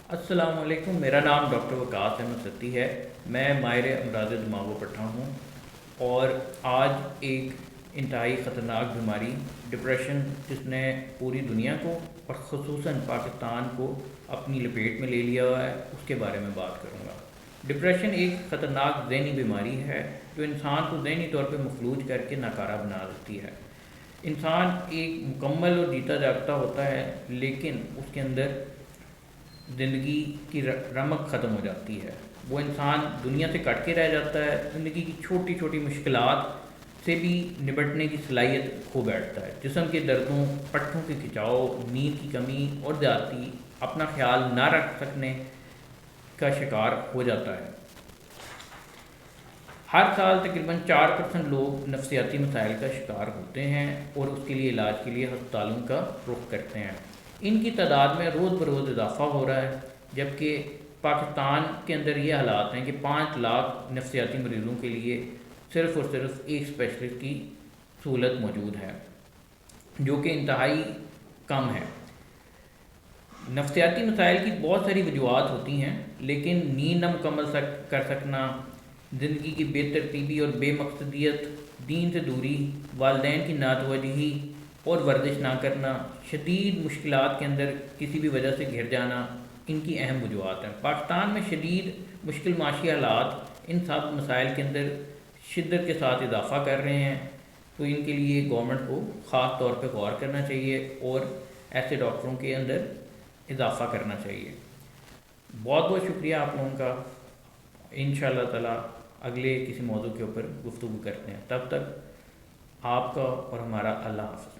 السلام علیکم، میرا نام ڈاکٹر وقاص احمد ستی ہے۔ میں ماہر امراض دماغ و پٹھا ہوں اور آج ایک انتہائی خطرناک بیماری ڈپریشن جس نے پوری دنیا کو اور خصوصاً پاکستان کو اپنی لپیٹ میں لے لیا ہوا ہے اس کے بارے میں بات کروں گا۔ ڈپریشن ایک خطرناک ذہنی بیماری ہے جو انسان کو ذہنی طور پہ مفلوج کر کے ناکارہ بنا دیتی ہے۔ انسان ایک مکمل اور جیتا جاگتا ہوتا ہے لیکن اس کے اندر زندگی کی رمق ختم ہو جاتی ہے۔ وہ انسان دنیا سے کٹ کے رہ جاتا ہے، زندگی کی چھوٹی چھوٹی مشکلات سے بھی نبٹنے کی صلاحیت کھو بیٹھتا ہے۔ جسم کے دردوں، پٹھوں کے کھچاؤ، نیند کی کمی اور زیادتی، اپنا خیال نہ رکھ سکنے کا شکار ہو جاتا ہے۔ ہر سال تقریباً 4% لوگ نفسیاتی مسائل کا شکار ہوتے ہیں اور اس کے لیے علاج کے لیے ہسپتالوں کا رخ کرتے ہیں۔ ان کی تعداد میں روز بروز اضافہ ہو رہا ہے، جبکہ پاکستان کے اندر یہ حالات ہیں کہ 5 لاکھ نفسیاتی مریضوں کے لیے صرف اور صرف ایک اسپیشلسٹ کی سہولت موجود ہے، جو کہ انتہائی کم ہے۔ نفسیاتی مسائل کی بہت ساری وجوہات ہوتی ہیں، لیکن نیند نہ مکمل کر سکنا، زندگی کی بے ترتیبی اور بے مقصدیت، دین سے دوری، والدین کی ناتوجہی اور ورزش نہ کرنا، شدید مشکلات کے اندر کسی بھی وجہ سے گھر جانا، ان کی اہم وجوہات ہیں۔ پاکستان میں شدید مشکل معاشی حالات ان سب مسائل کے اندر شدت کے ساتھ اضافہ کر رہے ہیں، تو ان کے لیے گورنمنٹ کو خاص طور پہ غور کرنا چاہیے اور ایسے ڈاکٹروں کے اندر اضافہ کرنا چاہیے۔ بہت بہت شکریہ آپ لوگوں کا۔ ان شاء اللہ تعالیٰ اگلے کسی موضوع کے اوپر گفتگو کرتے ہیں، تب تک آپ کا اور ہمارا اللہ حافظ۔